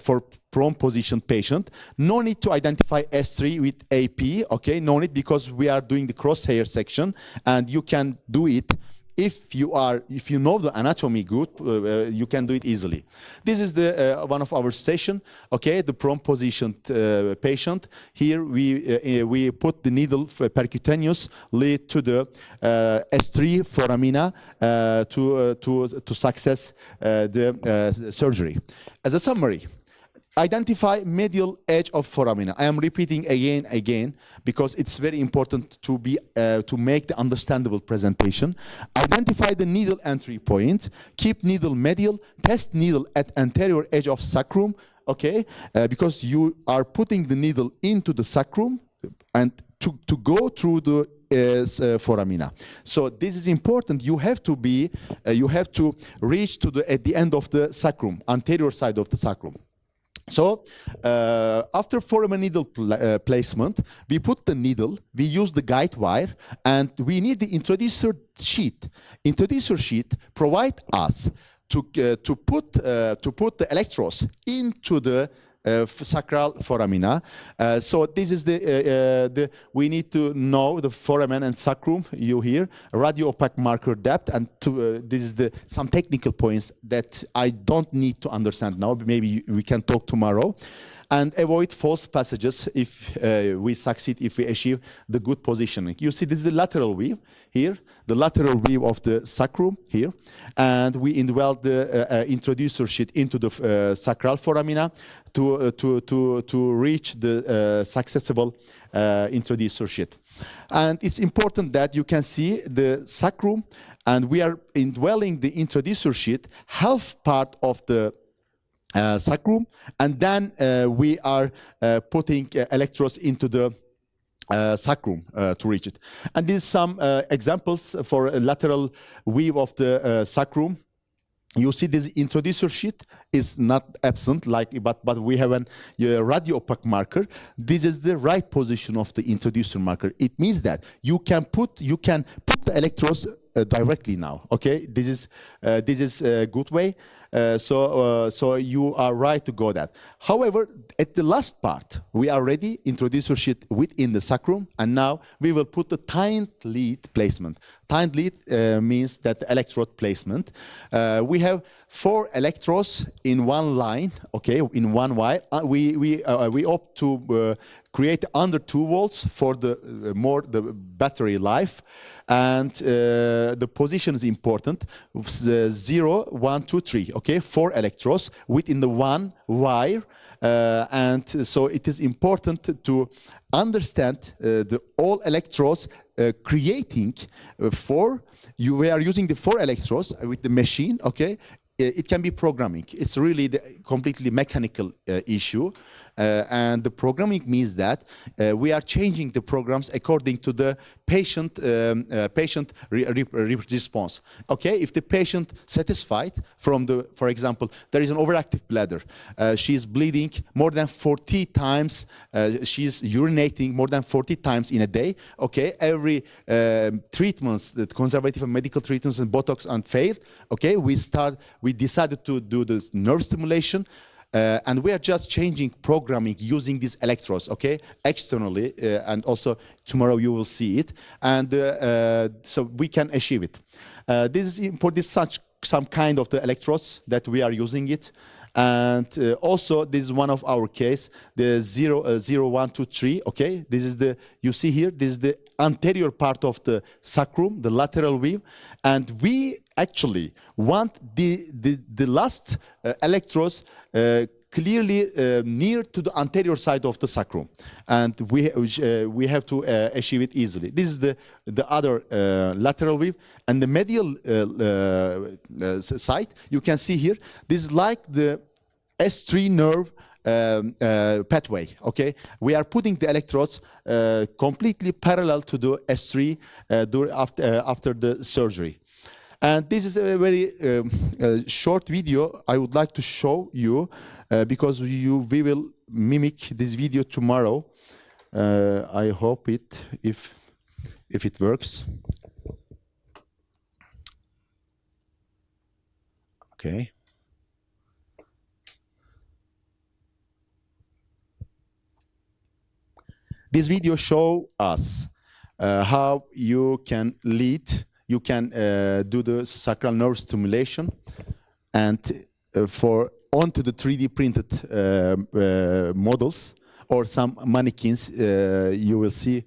Speaker 6: for prone position patient. No need to identify S3 with AP, okay? No need, because we are doing the crosshair section, and you can do it if you know the anatomy good. You can do it easily. This is the one of our session, okay? The prone positioned patient. Here we put the needle percutaneous lead to the S3 foramina to success the surgery. As a summary, identify medial edge of foramina. I am repeating again because it's very important to make the understandable presentation. Identify the needle entry point. Keep needle medial. Test needle at anterior edge of sacrum. Okay, because you are putting the needle into the sacrum and to go through the foramina. So this is important. You have to reach to at the end of the sacrum, anterior side of the sacrum. So after foramen needle placement, we put the needle, we use the guide wire, and we need the introducer sheet. Introducer sheet provide us to put the electrodes into the sacral foramina. So this is we need to know the foramen and sacrum. You hear radio opaque marker depth, and this is some technical points that I don't need to understand now. Maybe we can talk tomorrow. And avoid false passages if we succeed, if we achieve the good positioning. You see, this is the lateral view here, the lateral view of the sacrum here, and we indwell the introducer sheet into the sacral foramina to reach the successful introducer sheet. And it's important that you can see the sacrum, and we are indwelling the introducer sheet, half part of the sacrum, and then we are putting electrodes into the sacrum to reach it. And these some examples for a lateral view of the sacrum. You see this introducer sheet is not absent, but we have a radio opaque marker. This is the right position of the introducer marker. It means that you can put the electrodes directly now. Okay, this is a good way. So you are right to go that. However, at the last part, we are ready, introducer sheet within the sacrum, and now we will put the timed lead placement. Timed lead means that the electrode placement. We have 4 electrodes in one line, okay, in one wire. We opt to create under 2 volts for the battery life, and the position is important. 0, 1, 2, 3. okay, 4 electrodes within the one wire. And so it is important to understand the all electrodes creating we are using the 4 electrodes with the machine, okay. It can be programming. It's really the completely mechanical issue. And the programming means that we are changing the programs according to the patient response. Okay, if the patient satisfied from the, for example, there is an overactive bladder. She is bleeding more than 40 times. She is urinating more than 40 times in a day. Okay, every treatments, the conservative and medical treatments and Botox and failed. Okay, we decided to do this nerve stimulation. And we are just changing programming using these electrodes, okay, externally, and also tomorrow you will see it, and so we can achieve it. This is for this some kind of the electrodes that we are using it, and also this is one of our case, the 0123, okay. This is the, you see here, this is the anterior part of the sacrum, the lateral weave, and we actually want the last electrodes clearly near to the anterior side of the sacrum, and we have to achieve it easily. This is the other lateral weave, and the medial side you can see here. This is like the S3 nerve pathway. Okay, we are putting the electrodes completely parallel to the S3 after the surgery. And this is a very short video I would like to show you because we will mimic this video tomorrow. I hope if it works. Okay. This video shows us how you can lead. You can do the sacral nerve stimulation, and onto the 3D printed models or some mannequins you will see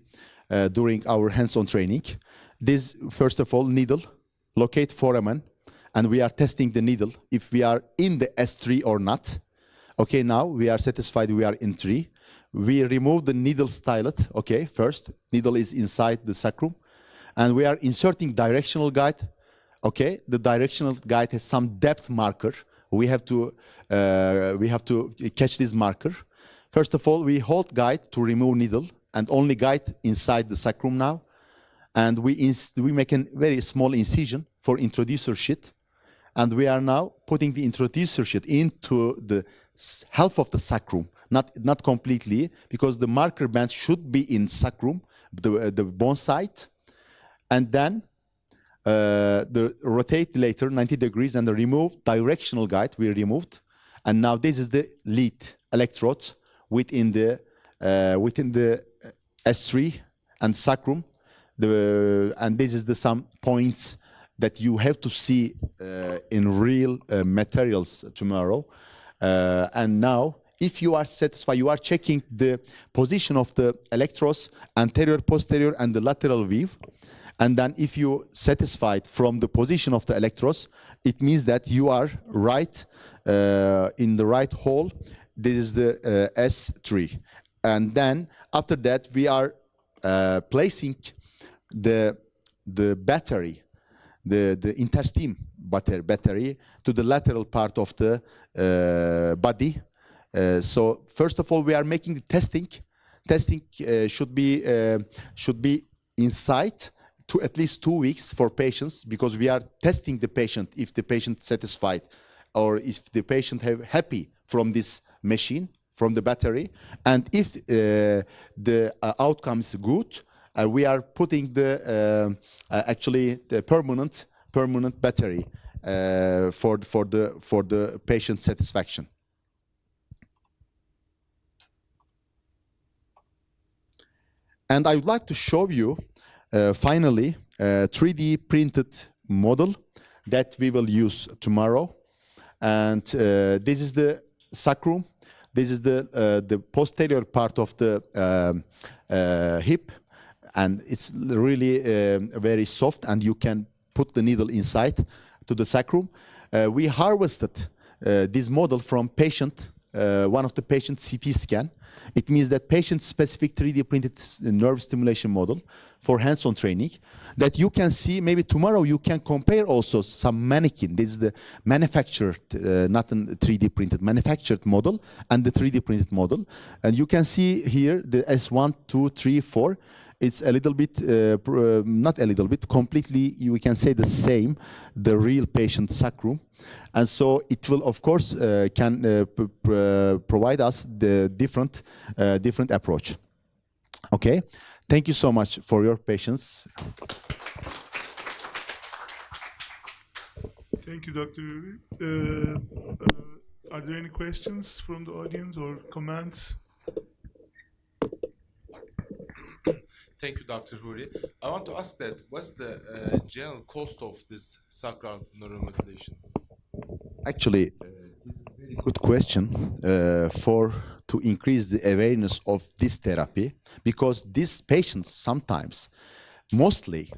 Speaker 6: during our hands-on training. This, first of all, needle, locate foramen, and we are testing the needle if we are in the S3 or not. Okay, now we are satisfied we are in 3. We remove the needle stylet, okay, first. Needle is inside the sacrum. And we are inserting directional guide. Okay, the directional guide has some depth marker. We have to catch this marker. First of all, we hold guide to remove needle and only guide inside the sacrum now. And we make a very small incision for introducer sheath. And we are now putting the introducer sheath into the half of the sacrum, not completely, because the marker band should be in sacrum, the bone side. And then rotate later 90 degrees and remove directional guide we removed. And now this is the lead electrodes within the S3 and sacrum. And this is some points that you have to see in real materials tomorrow. And now, if you are satisfied, you are checking the position of the electrodes, anterior, posterior, and the lateral weave. And then if you satisfied from the position of the electrodes, it means that you are right in the right hole. This is the S3. And then after that, we are placing the battery, the interstem battery to the lateral part of the body. So first of all, we are making the testing. Testing should be inside to at least 2 weeks for patients, because we are testing the patient if the patient satisfied or if the patient happy from this machine, from the battery. And if the outcome is good, we are putting the actually the permanent battery for the patient satisfaction. And I would like to show you finally a 3D printed model that we will use tomorrow. And this is the sacrum. This is the posterior part of the hip, and it's really very soft, and you can put the needle inside to the sacrum. we harvested this model from patient, one of the patient CT scan. It means that patient-specific 3D printed nerve stimulation model for hands-on training that you can see. Maybe tomorrow you can compare also some mannequin. This is the manufactured, not a 3D printed, manufactured model and the 3D printed model. And you can see here the S1, 2, 3, 4. It's a little bit, not a little bit, completely, we can say the same, the real patient sacrum. And so it will, of course, can provide us the different approach. Okay, thank you so much for your patience.
Speaker 1: Thank you, Dr. Uri. Are there any questions from the audience or comments?
Speaker 3: Thank you, Dr. Huri. I want to ask that what's the general cost of this sacral neuromodulation?
Speaker 6: Actually, this is a very good question to increase the awareness of this therapy, because these patients sometimes, mostly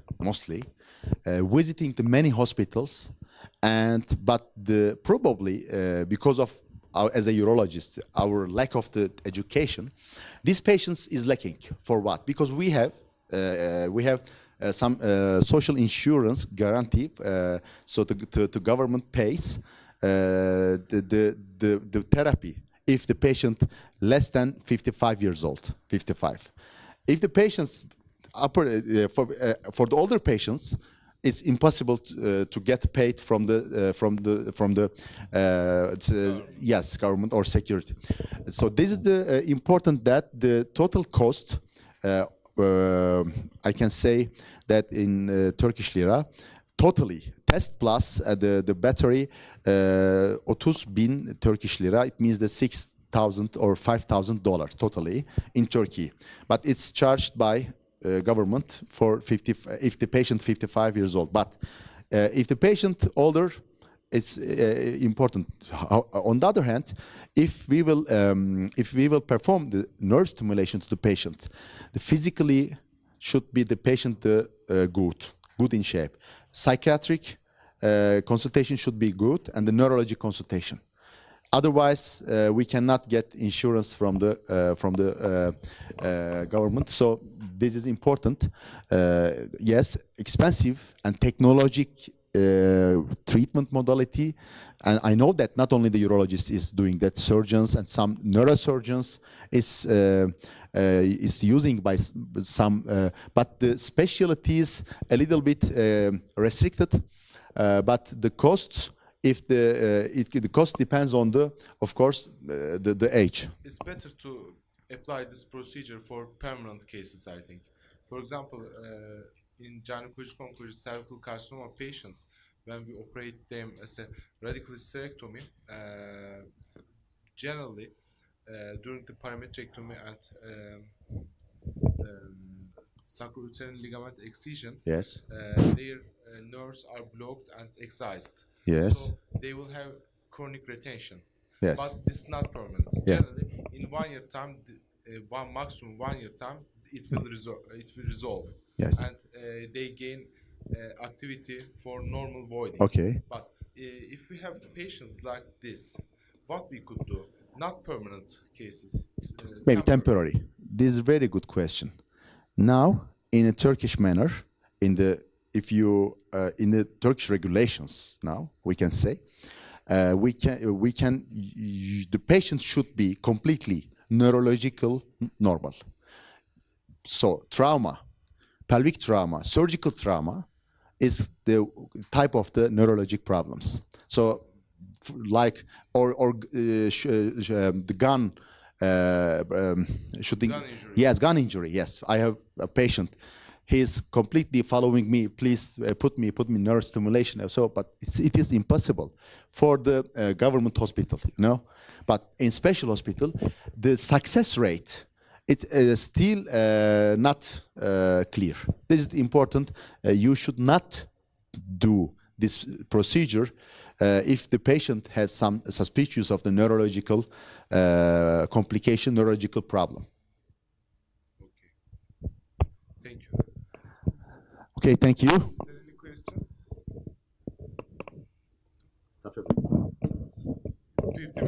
Speaker 6: visiting the many hospitals, but probably because of as a urologist, our lack of the education, these patients is lacking. For what? Because we have some social insurance guarantee, so the government pays the therapy if the patient less than 55 years old, 55. If the patients for the older patients, it's impossible to get paid from the yes, government or security. So this is the important that the total cost. I can say that in Turkish lira, totally test plus the battery 30.000 Turkish lira. It means the $6,000 or $5,000 totally in Turkey, but it's charged by government for if the patient 55 years old. But if the patient older, it's important. On the other hand, if we will perform the nerve stimulation to the patient, the physically should be the patient good in shape. Psychiatric consultation should be good, and the neurology consultation. Otherwise, we cannot get insurance from the government. So this is important. Yes, expensive and technologic treatment modality. And I know that not only the urologist is doing that, surgeons and some neurosurgeons is using by some, but the specialties a little bit restricted. But the costs, if the cost depends on of course, the age.
Speaker 3: It's better to apply this procedure for permanent cases, I think. For example, in gynecologic oncology cervical carcinoma patients, when we operate them as a radical hysterectomy, generally during the parametrectomy and sacrouterine ligament excision,
Speaker 6: Yes.
Speaker 3: Their nerves are blocked and excised.
Speaker 6: Yes.
Speaker 3: So they will have chronic retention.
Speaker 6: Yes.
Speaker 3: But this is not permanent.
Speaker 6: Yes.
Speaker 3: Generally, in 1 year time, maximum 1 year time, it will resolve.
Speaker 6: Yes.
Speaker 3: And they gain activity for normal voiding.
Speaker 6: Okay.
Speaker 3: But if we have patients like this, what we could do? Not permanent cases.
Speaker 6: Maybe temporary. This is a very good question. Now, in a Turkish manner, in the Turkish regulations, now we can say the patient should be completely neurological normal. So trauma, pelvic trauma, surgical trauma is the type of the neurologic problems. So like the gun shooting.
Speaker 3: Gun injury.
Speaker 6: Yes, gun injury. Yes, I have a patient. He's completely following me. Please put me nerve stimulation. So, but it is impossible for the government hospital, you know. But in special hospital, the success rate it is still not clear. This is important. You should not do this procedure if the patient has some suspicions of the neurological complication, neurological problem.
Speaker 3: Okay. Thank you.
Speaker 6: Okay, thank you.
Speaker 3: Is there any question?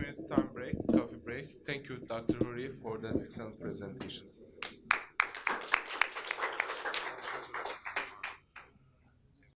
Speaker 3: minutes time break, coffee break. Thank you, Dr. Huri, for that excellent presentation.